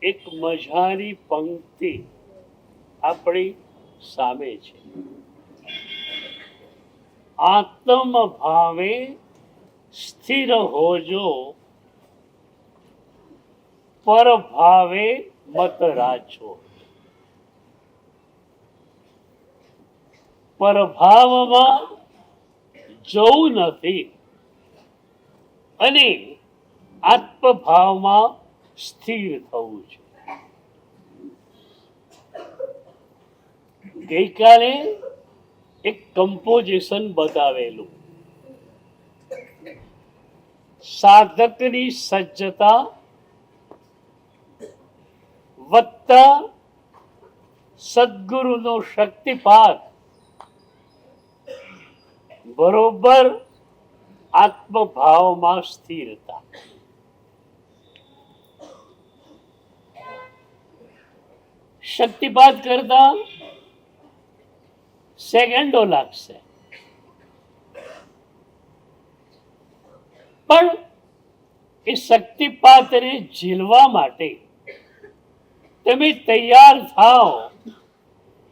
એક મજાની પંક્તિ આપણી સામે છે. આત્મ ભાવે સ્થિર હોજો, પર ભાવે મત રાજો. પરભાવમાં જવું નથી અને આત્મભાવમાં સ્થિર થવું છે. ગઈકાલે એક કમ્પોઝિશન બતાવેલું. સાધકની સજ્જતા વત્તા સદગુરુનો શક્તિપાત બરોબર આત્મભાવમાં સ્થિરતા. શક્તિપાત કરતા સેકન્ડો લાગશે, પણ એ શક્તિપાતને ઝીલવા માટે તમે તૈયાર થાઓ,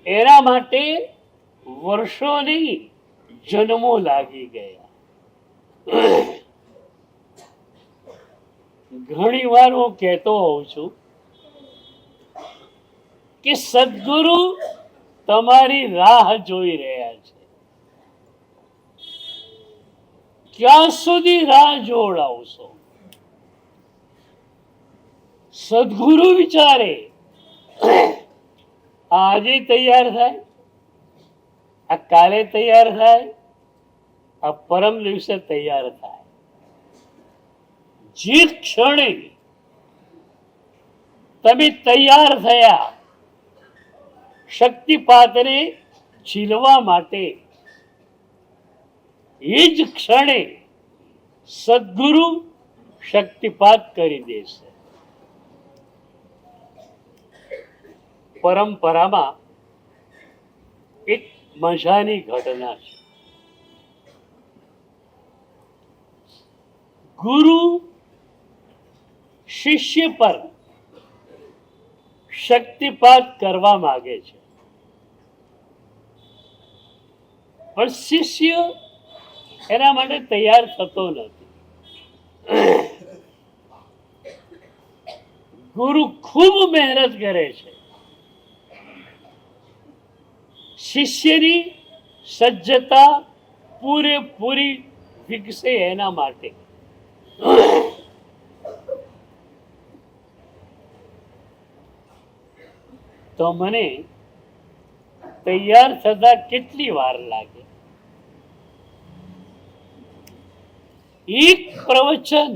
એના માટે વર્ષો નહીં જન્મો લાગી ગયા. ઘણી વાર હું કહેતો હોઉં છું કે સદગુરુ તમારી રાહ જોઈ રહ્યા છે. ક્યાં સુધી રાહ જોડાવશો? સદગુરુ વિચારે આજે તૈયાર થાય, આ કાલે તૈયાર થાય, આ પરમ દિવસે તૈયાર થાય. જે ક્ષણે તમે તૈયાર થયા શક્તિપાતને ઝીલવા માટે, એ જ ક્ષણે સદગુરુ શક્તિપાત કરી દેશે. પરંપરામાં એક મજાની ઘટના છે. ગુરુ શિષ્ય પર શક્તિપાત કરવા માંગે છે, પણ શિષ્ય એના માટે તૈયાર થતો નથી. ગુરુ ખૂબ મહેનત કરે છે શિષ્યની સજ્જતા પૂરેપૂરી વિકસે એના માટે. તો મને તૈયાર થતા કેટલી વાર લાગે? એક પ્રવચન,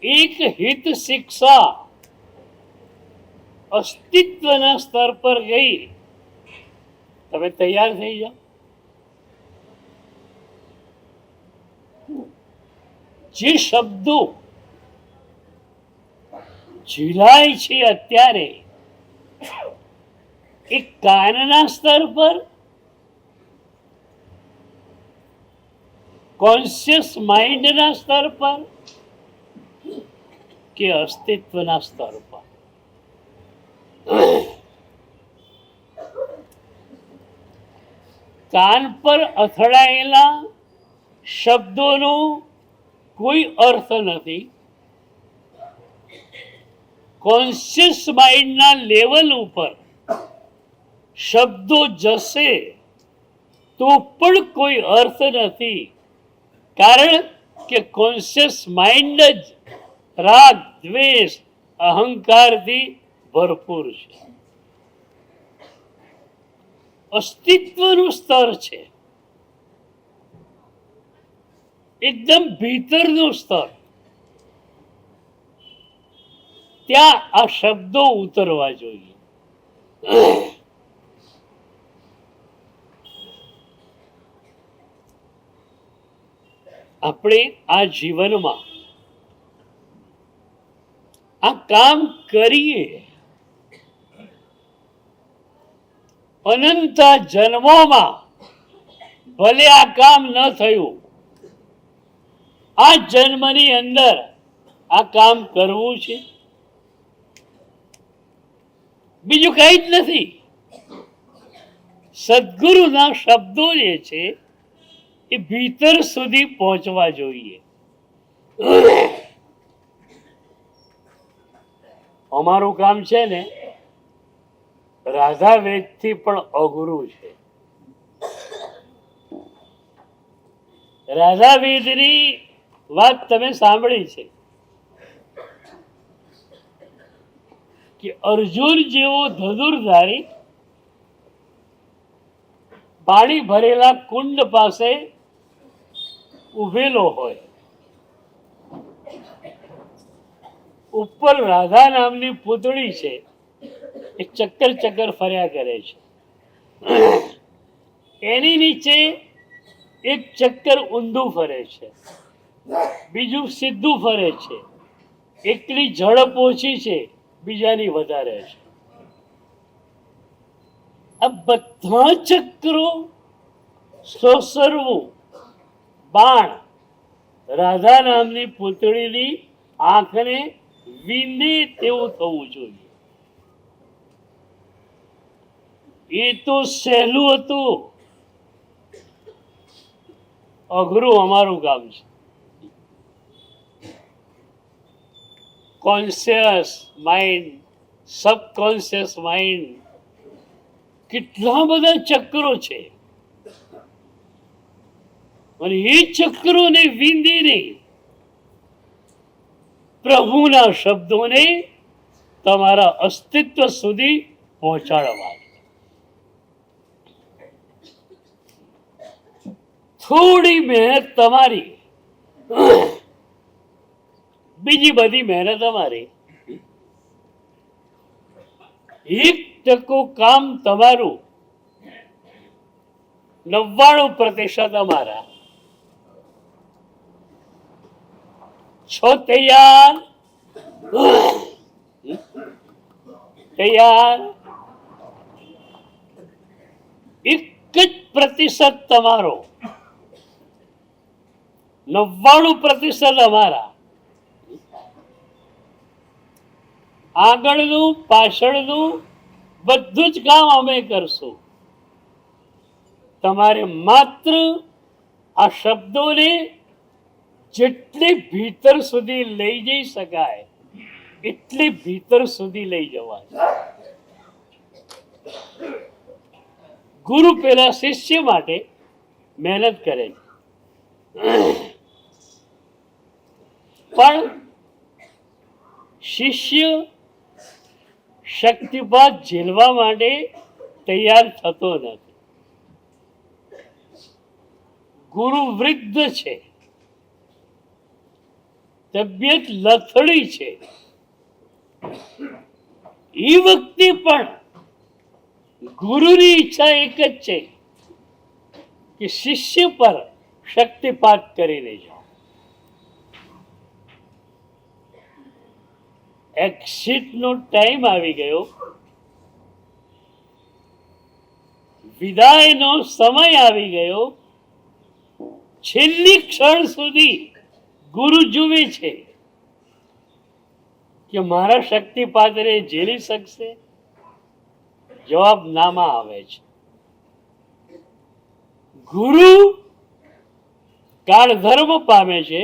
એક હિત શિક્ષા અસ્તિત્વના સ્તર પર ગઈ, તમે તૈયાર થઈ જાઓ. જે શબ્દો ઝીલાય છે અત્યારે, એ કાનના સ્તર પર, કોન્શિયસ માઇન્ડના સ્તર પર કે અસ્તિત્વના સ્તર પર? કાન પર અથડાયેલા શબ્દોનો કોઈ અર્થ નથી. કોન્શિયસ માઇન્ડના લેવલ ઉપર શબ્દો જશે તો પણ કોઈ અર્થ નથી, કારણ કે કોન્શિયસ માઇન્ડ જ રાગ, દ્વેષ, અહંકારથી ભરપૂર છે. અસ્તિત્વનું સ્તર છે, એકદમ ભીતરનું સ્તર. ત્યાં આ શબ્દો ઉતરવા જોઈએ. આપણે આ જીવનમાં આ કામ કરીએ, અનંત જન્મોમાં ભલે આ કામ ન થયું, આ જન્મની અંદર આ કામ કરવું છે, બીજું કઈ જ નથી. સદગુરુના શબ્દો જે છે એ ભીતર સુધી પહોંચવા જોઈએ. અમારું કામ છે ને રાધા વેદથી પણ અઘરું છે. રાધા વેદની વાત તમે સાંભળી છે કે અર્જુન જેવો ધનુર્ધારી પાણી ભરેલા કુંડ પાસે ઉભેલો હોય, ઉપર રાધા નામની પૂતળી છે એ ચક્કર ચક્કર ફર્યા કરે છે, એની નીચે એક ચક્કર ઊંધું ફરે છે, બીજું સીધું ફરે છે, એકની ઝડપ ઓછી છે, બીજાની વધારે છે. આ બધા ચક્રો સોસરવું બાણ રાધા નામની પૂતળીની આંખને વીંધે તેવું થવું જોઈએ. એ તો સહેલું હતું, અઘરું અમારું કામ છે. કોન્શિયસ માઇન્ડ, સબકોન્શિયસ માઇન્ડ, કેટલા બધા ચક્રો છે અને એ ચક્રોને વિંધીને પ્રભુના શબ્દોને તમારા અસ્તિત્વ સુધી પહોંચાડવા. થોડી મહેનત તમારી, બીજી બધી મહેનત અમારી. 1% કામ તમારું, 99% અમારા. છો તૈયાર? તૈયાર? 1% તમારો, 99% અમારા. આગળનું પાછળનું બધું જ કામ અમે કરશું. તમારે માત્ર આ શબ્દોને જેટલી ભીતર સુધી લઈ જઈ શકાય એટલી ભીતર સુધી લઈ જવાય. ગુરુ પેલા શિષ્ય માટે મહેનત કરે છે, પણ શિષ્ય શક્તિપાત ઝેલવા માટે તૈયાર થતો નથી. ગુરુ વૃદ્ધ છે, તબિયત લથડી છે, એ વખતે પણ ગુરુની ઈચ્છા એક જ છે કે શિષ્ય પર શક્તિપાત કરીને જાઓ. એક્ઝિટનો ટાઈમ આવી ગયો, વિદાયનો સમય આવી ગયો. છેલ્લી ક્ષણ સુધી ગુરુ જુએ છે કે મારા શક્તિપાતને ઝેલી શકશે? જવાબ નામાં આવે છે. ગુરુ કાળધર્મ પામે છે,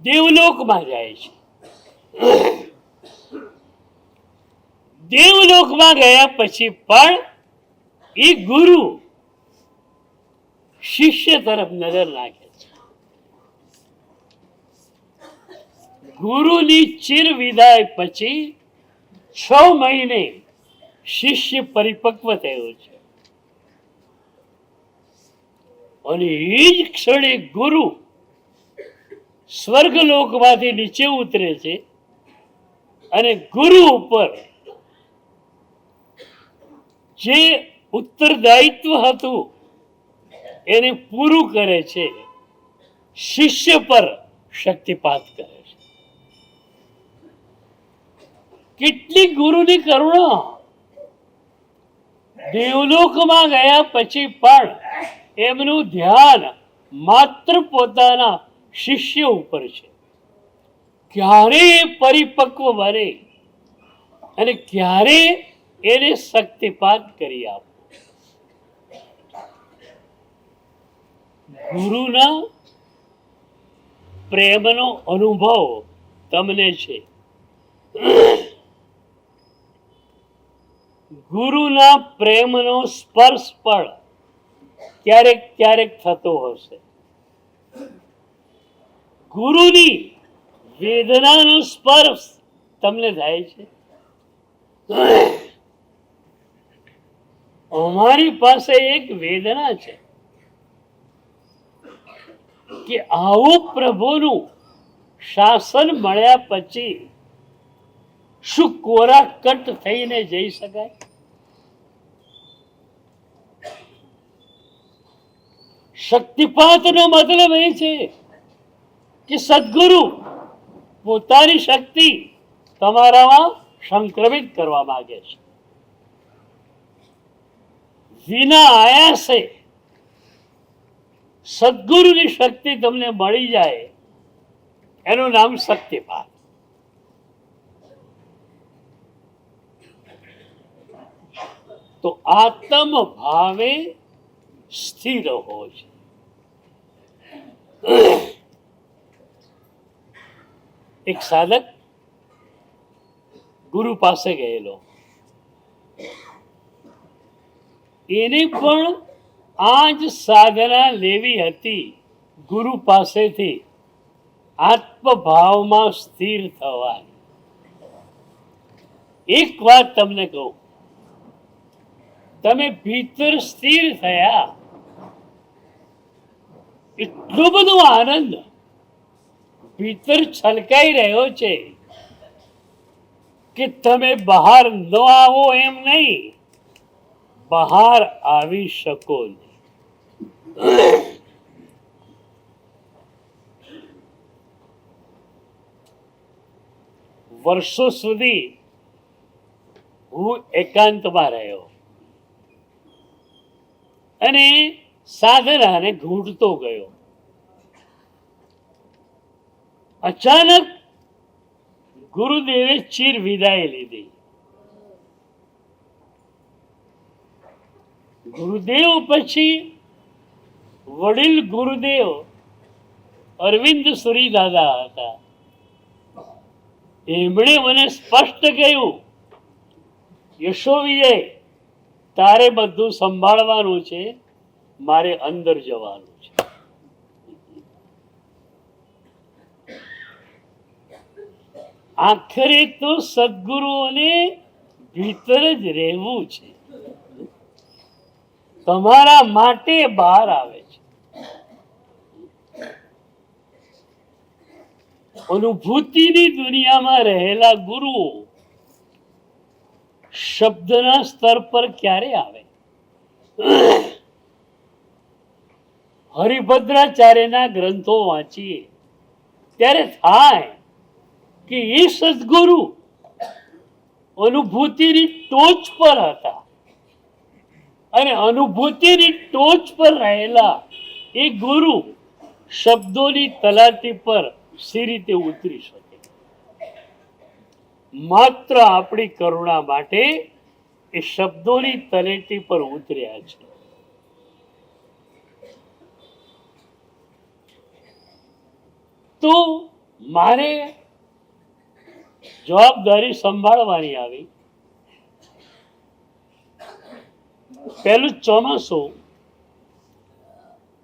દેવલોકમાં જાય છે. દેવલોકમાં ગયા પછી પણ એ ગુરુ શિષ્ય તરફ નજર નાખે છે. ગુરુની ચિર વિદાય પછી 6 મહિને શિષ્ય પરિપક્વ થયો છે અને એ જ ક્ષણે ગુરુ સ્વર્ગલોકમાંથી નીચે ઉતરે છે અને ગુરુ ઉપર જે ઉત્તરદાયિત્વ હતું એને પૂરું કરે છે, શિષ્ય પર શક્તિપાત કરે છે. કેટલી ગુરુની કરુણા! દેવલોકમાં ગયા પછી પણ એમનું ધ્યાન માત્ર પોતાના શિષ્ય ઉપર છે. ક્યારે એ પરિપક્વ બને અને ક્યારે એને શક્તિપાત કરી આપો. ગુરુના પ્રેમનો અનુભવ તમને છે. ગુરુના પ્રેમનો સ્પર્શ પણ ક્યારેક ક્યારેક થતો હશે. ગુરુની વેદનાનો સ્પર્શ તમને થાય છે. અમારી પાસે એક વેદના છે કે આવું પ્રભુનું શાસન મળ્યા પછી શું કોરા કટ થઈને જઈ શકાય? શક્તિપાતનો મતલબ એ છે કે સદગુરુ પોતાની શક્તિ તમારામાં સંક્રમિત કરવા માંગે છે. વિના આયાસે સદગુરુની શક્તિ તમને મળી જાય એનું નામ શક્તિપાત. તો આત્મ ભાવે સ્થિર હો છે. એક સાધક ગુરુ પાસે ગયેલો, એને પણ આ જ સાધના લેવી હતી ગુરુ પાસેથી, આત્મભાવમાં સ્થિર થવાની. એક વાત તમને કહું, તમે ભીતર સ્થિર થયા, એટલો બધો આનંદ ભીતર છલકાઈ રહ્યો છે કે તમે બહાર ન આવો એમ નહીં, બહાર આવી શકો નહીં. વર્ષો સુધી હું એકાંતમાં રહ્યો અને સાધનાને ઘૂંટતો ગયો. અચાનક ગુરુદેવે ચીર વિદાય લીધી. ગુરુદેવ પછી વડીલ ગુરુદેવ અરવિંદ સુરી દાદા હતા. એમણે મને સ્પષ્ટ કહ્યું, યશો વિજય, તારે બધું સંભાળવાનું છે, મારે અંદર જવાનું છે. આખરે તો સદગુરુઓને ભીતર જ રહેવું છે, તમારા માટે બહાર આવે છે. અનુભૂતિની દુનિયામાં રહેલા ગુરુઓ શબ્દના સ્તર પર ક્યારે આવે? હરિભદ્રાચાર્યના ગ્રંથો વાંચીએ ત્યારે થાય કે એ સદગુરુ અનુભૂતિની ટોચ પર હતા અને અનુભૂતિની ટોચ પર રહેલા એ ગુરુ શબ્દોની તલાટી પર સી રીતે ઉતરી શકે? માત્ર આપણી કરુણા માટે એ શબ્દોની તલેટી પર ઉતર્યા છે. તો મારે જવાબદારી સંભાળવાની આવી. પહેલું ચોમાસું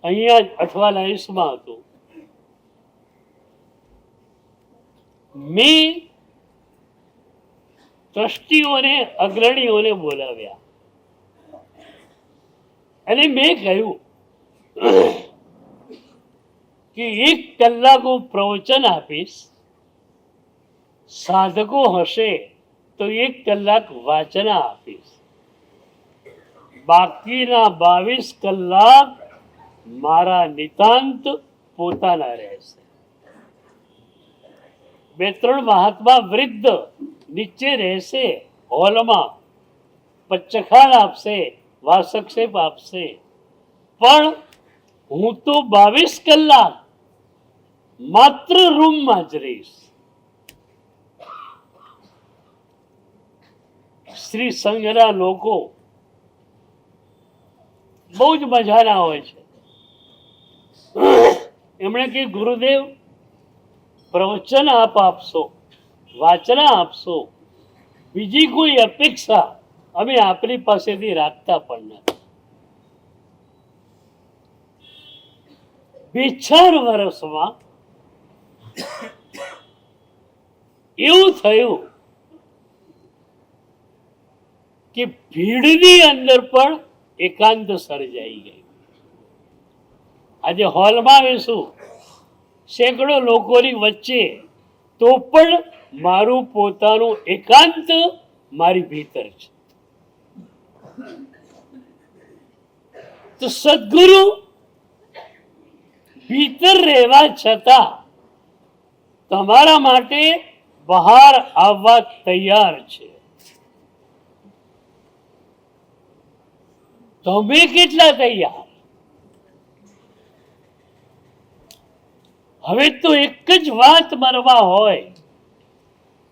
અહીંયા જ અઠવાલાઈસમાં હતું. મેં ટ્રસ્ટીઓને, અગ્રણીઓને બોલાવ્યા અને મેં કહ્યું કે 1 કલાક હું પ્રવચન આપીશ, સાધકો હશે તો 1 કલાક વાચના આપીશ, બાકીના 22 કલાક મારા નિતાંત પોતાના રહેશે. 2-3 મહાત્મા વૃદ્ધ નીચે રહેશે હોલમાં, પચ્ચખાલ આપશે, વાસક્ષેપ આપશે, પણ હું તો 22 કલાક માત્ર રૂમમાં જ રહીશ. શ્રી સંઘના લોકો બહુ જ મજાના હોય છે. એમણે કે ગુરુદેવ પ્રવચન આપ આપશો, વાચના આપશો, બીજી કોઈ અપેક્ષા અમે આપની પાસેથી રાખતા પણ નથી. 2-4 વર્ષમાં એવું થયું કે ભીડની અંદર પણ એકાંત સર્જાઈ ગઈ. આજે હોલમાં બેસું સેંકડો લોકોની વચ્ચે, તો પણ મારું પોતાનું એકાંત મારી ભીતર છે. તો સદગુરુ ભીતર રહેવા છતાં તમારા માટે બહાર આવવા તૈયાર છે. તમે કેટલા તૈયાર? હવે તો એક જ વાત મારવા હોય,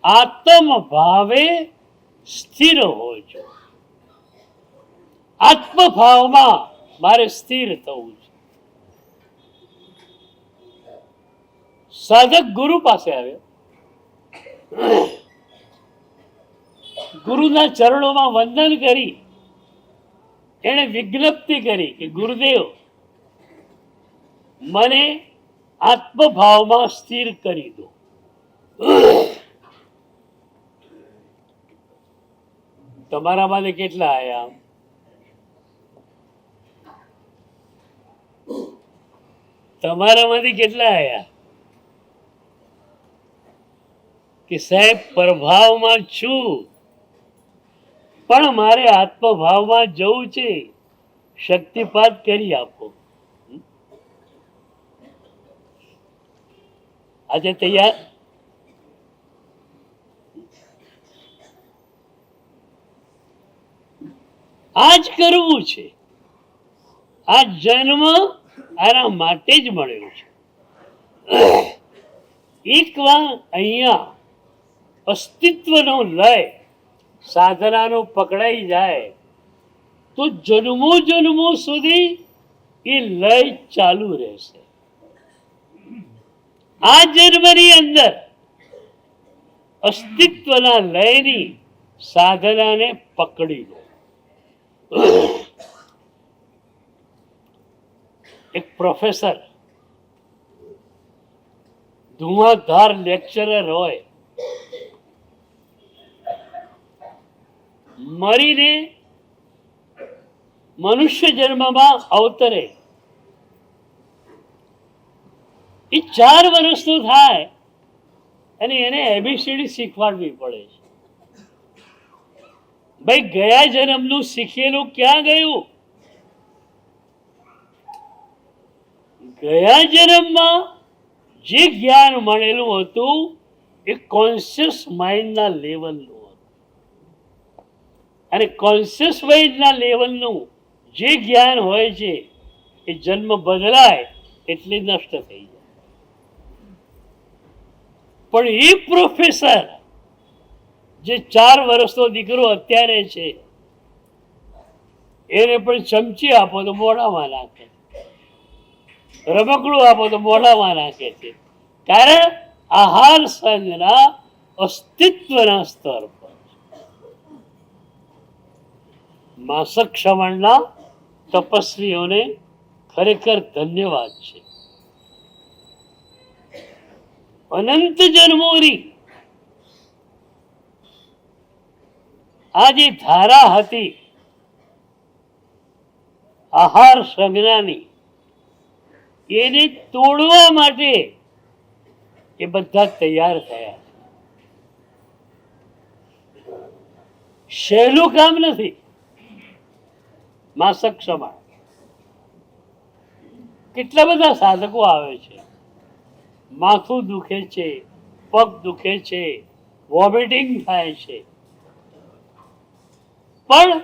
આત્મ ભાવે સ્થિર હોજો. આત્મભાવમાં મારે સ્થિર થવું છે. સાધક ગુરુ પાસે આવ્યો, ગુરુના ચરણોમાં વંદન કરી એને વિજ્ઞપ્તિ કરી કે ગુરુદેવ મને આત્મભાવમાં સ્થિર કરી દો. તમારામાંથી કેટલા આયા? તમારામાંથી કેટલા આયા કે સાહેબ પ્રભાવમાં છું પણ મારે આત્મભાવમાં જવું છે, શક્તિપાત કરી આપો. આજે તૈયાર? આજ કરવું છે. આ જન્મ આના માટે જ મળ્યો છે. એક વાર અહીંયા અસ્તિત્વનો લય સાધનાનો પકડાઈ જાય તો જન્મો જન્મો સુધી એ લય ચાલુ રહેશે. આ જન્મની અંદર અસ્તિત્વના લયની સાધનાને પકડી લો. એક પ્રોફેસર ધુઆધાર લેક્ચરર હોય, મરીને મનુષ્ય જન્મમાં અવતરે, એ 4 વર્ષનો થાય અને એને એબીસીડી શીખવાડવી પડે છે. ભાઈ ગયા જન્મનું શીખેલું ક્યાં ગયું? ગયા જન્મમાં જે જ્ઞાન મળેલું હતું એ કોન્શિયસ માઇન્ડના લેવલનું હતું, અને કોન્શિયસ માઇન્ડના લેવલનું જે જ્ઞાન હોય છે એ જન્મ બદલાય એટલે નષ્ટ થઈ જાય. પણ એ પ્રોફેસર જે 4 વર્ષનો દીકરો અત્યારે છે, એને પણ ચમચી આપો તો મોઢામાં નાખે, રમકડું આપો તો મોઢામાં નાખે છે. કારણ આહાર સંઘના અસ્તિત્વના સ્તર પર. માસક શ્રવણના તપસ્વીઓને ખરેખર ધન્યવાદ છે. અનંત જન્મોની આ જે ધારા હતી આહાર સંજ્ઞાની, એને તોડવા માટે એ બધા તૈયાર થયા. સહેલું કામ નથી માસક શ્રવણ. કેટલા બધા સાધકો આવે છે, માથું દુખે છે, પગ દુખે છે, વોમિટિંગ થાય છે, પણ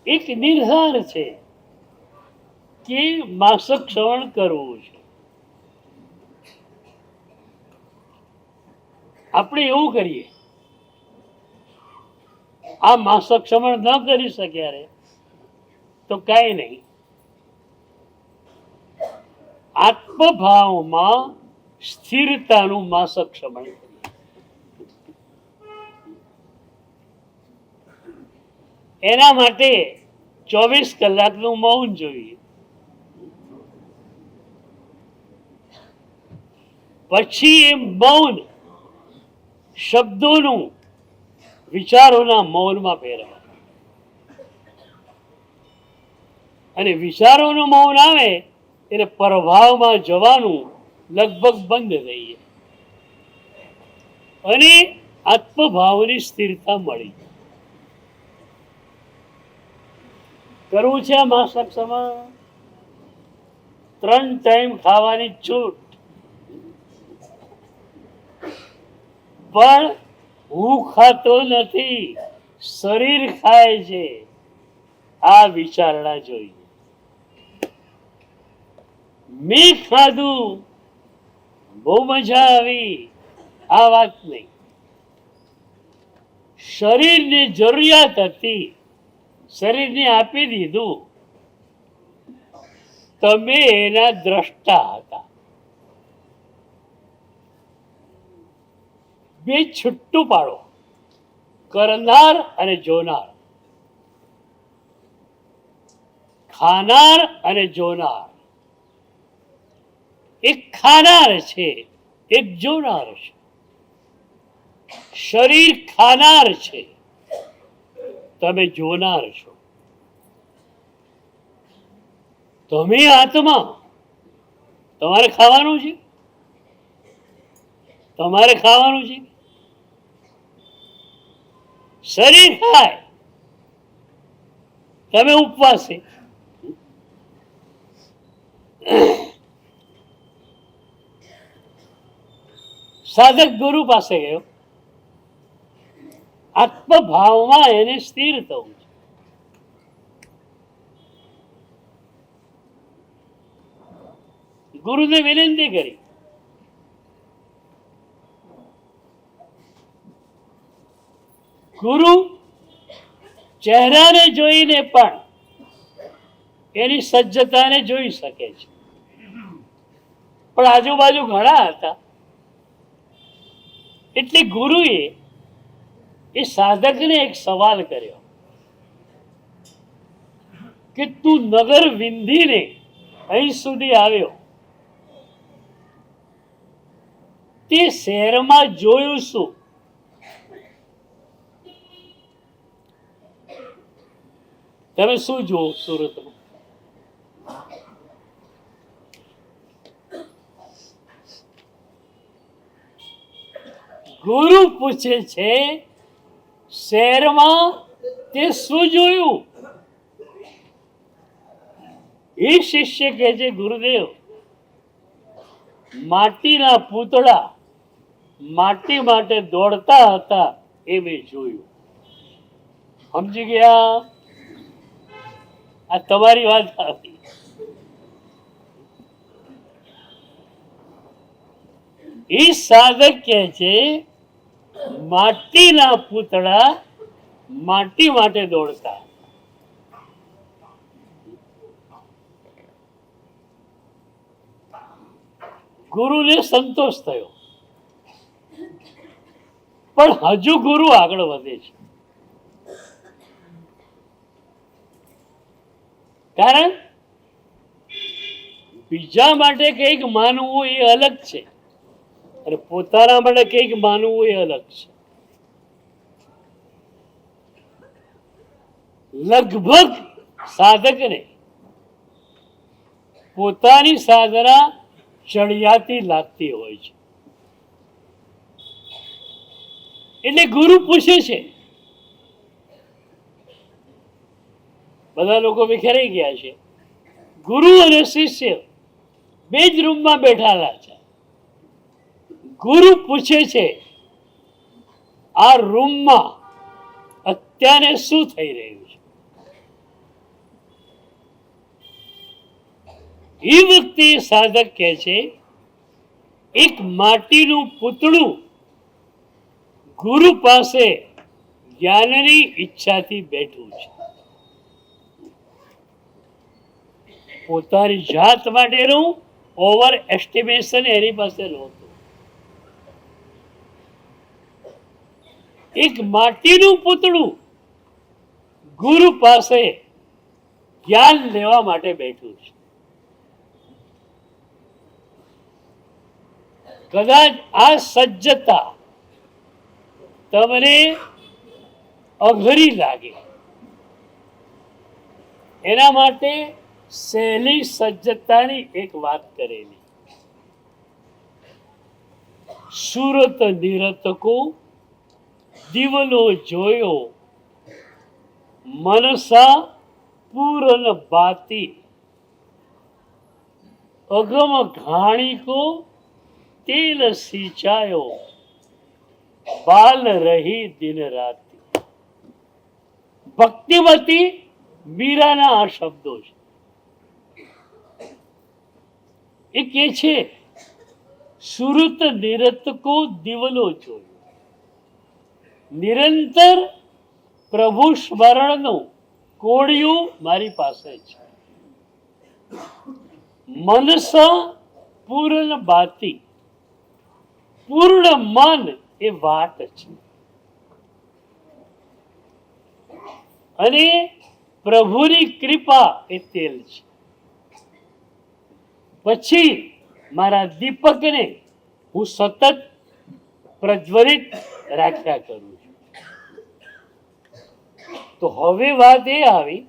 એક નિર્ધાર છે કે માસક શ્રવણ કરવું છે. આપણે એવું કરીએ, આ માસક શ્રવણ ન કરી શક્યા રે તો કઈ નહીં. આત્મભાવમાં સ્થિરતાનું માસક શ્રવણ. એના માટે 24 કલાકનું મૌન જોઈએ. પછી એ મૌન શબ્દોનું વિચારોના મૌનમાં ફેરવાય. અને વિચારોનું મૌન આવે એટલે પ્રભાવમાં જવાનું લગભગ બંધ થઈ જાય અને આત્મભાવની સ્થિરતા મળી. કરવું છે આ માસક સમા 3 ટાઈમ ખાવાની છૂટ, પણ હું ખાતો નથી, શરીર ખાય છે. આ વિચારણા જોઈએ. મેં ખાધું, બહુ મજા આવી, આ વાત નહીં. શરીરને જરૂરિયાત હતી, શરીરને આપી દીધું. તમે એના દ્રષ્ટા હતા. બે છૂટું પાડો, કરનાર અને જોનાર, ખાનાર અને જોનાર. એક ખાનાર છે, એક જોનાર છે. શરીર ખાનાર છે, તમે જોનાર છો. તમે આત્મા, તમારે ખાવાનું છે, તમારે ખાવાનું છે. શરીર ખાય, તમે ઉપવાસે. સાધક ગુરુ પાસે ગયો, આત્મભાવમાં એને સ્થિર થવું છે. ગુરુને વિનંતી કરી, ગુરુ ચહેરાને જોઈને પણ એની સજ્જતાને જોઈ શકે છે. પણ આજુબાજુ ઘણા હતા એટલે ગુરુએ એ સાધકને એક સવાલ કર્યો કે તું નગર વિંધીને અહીં સુધી આવ્યો, તે શહેરમાં જોયું શું? તમે શું જુઓ સુરતમાં? ગુરુ પૂછે છે શહેરમાં તે શું જોયું? એ શિષ્ય કહે છે ગુરુદેવ, માટીના પૂતળા માટી માટે દોડતા હતા એ મેં જોયું. સમજી ગયા? આ તમારી વાત આવી. એ સાધક કહે છે માટીના પૂતળા માટી માટે દોડતા. ગુરુને સંતોષ થયો, પણ હજુ ગુરુ આગળ વધે છે. કારણ બીજા માટે કંઈક માનવું એ અલગ છે અને પોતાના માટે કંઈક માનવું એ અલગ છે. લગભગ સાધકને પોતાની સાધના ચડિયાતી લાગતી હોય છે. એટલે ગુરુ પૂછે છે, બધા લોકો વિખેરાઈ ગયા છે. ગુરુ અને શિષ્ય બે જ રૂમમાં બેઠાલા છે. ગુરુ પૂછે છે આ રૂમમાં અત્યારે શું થઈ રહ્યું છે? એ વખતે સાધક કહે છે એક માટીનું પૂતળું ગુરુ પાસે જ્ઞાનની ઈચ્છાથી બેઠું છે. પોતાની જાત માટેનું ઓવર એસ્ટિમેશન એની પાસે નહોતું. એક માટીનું પૂતળું ગુરુ પાસે જ્ઞાન લેવા માટે બેઠું છે. કદાચ આ સજ્જતા તમને અઘરી લાગે, એના માટે સહેલી સજ્જતાની એક વાત કરેલી. સુરત નિરતકો દિવલો જોયો, મનસા પૂરન બાતી, અગમ ઘાણીકો તેલ સિંચાયો, બાલ રહી દિન રાતી. ભક્તિમતી મીરાના આ શબ્દો છે. એ કે છે સુરત નિરતકો દિવલો જોયો. નિરંતર પ્રભુ સ્મરણનું કોળિયું મારી પાસે છે. મનસા પૂર્ણ બાતી, પૂર્ણ મન એ વાટ છે. અને પ્રભુની કૃપા એ તેલ છે. પછી મારા દીપકને હું સતત પ્રજ્વલિત રાખ્યા કરું છું. તો હવે વાત એ આવી,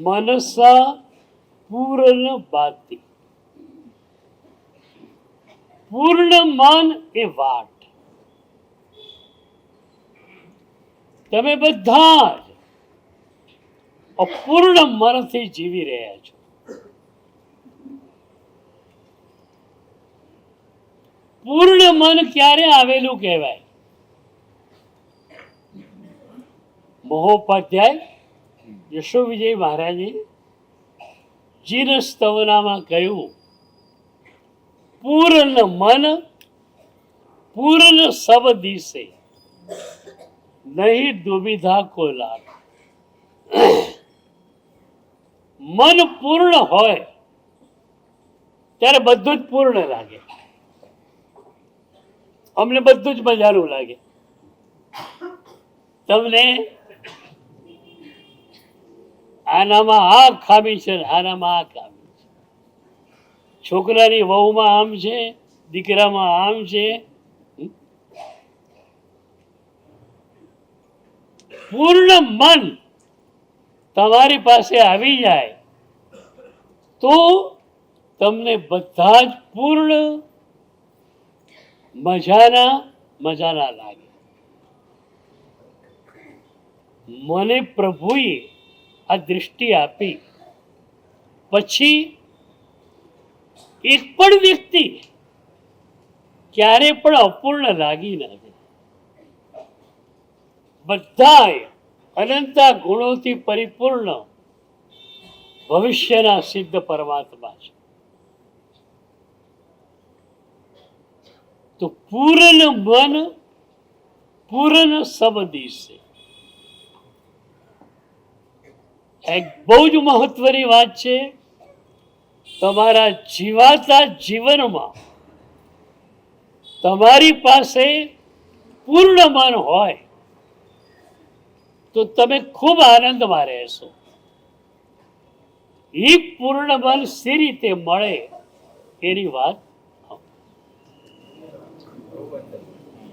મનસા પૂર્ણ બાતી, પૂર્ણ મન એ વાટ. તમે બધા જ અપૂર્ણ મનથી જીવી રહ્યા છો. પૂર્ણ મન ક્યારે આવેલું કહેવાય? મહોપાધ્યાય યશો વિજય મહારાજે જીન સ્તવનામાં કહ્યું, પૂર્ણ મન પૂર્ણ સબ દિશે, નહીં દુવિધા કો લાગ. મન પૂર્ણ હોય ત્યારે બધું જ પૂર્ણ લાગે. અમને બધું જ મજાનું લાગે. તમને આનામાં આ ખામી છે, આનામાં આ ખામી છે, છોકરાની વહુમાં આમ છે, દીકરામાં આમ છે. પૂર્ણ મન તમારી પાસે આવી જાય તો તમને બધા જ પૂર્ણ મજાના લાગે. મને પ્રભુએ આ દૃષ્ટિ આપી પછી એક પણ વ્યક્તિ ક્યારે પણ અપૂર્ણ લાગી નથી. બધા અનંતા ગુણોથી પરિપૂર્ણ ભવિષ્યના સિદ્ધ પરમાત્મા છે. તો પૂર્ણ મન પૂર્ણ સબ દિશે. એક બહુ જ મહત્વની વાત છે. તમારા જીવાતા જીવનમાં તમારી પાસે પૂર્ણ મન હોય તો તમે ખૂબ આનંદમાં રહેશો. એ પૂર્ણ મન સી રીતે મળે એની વાત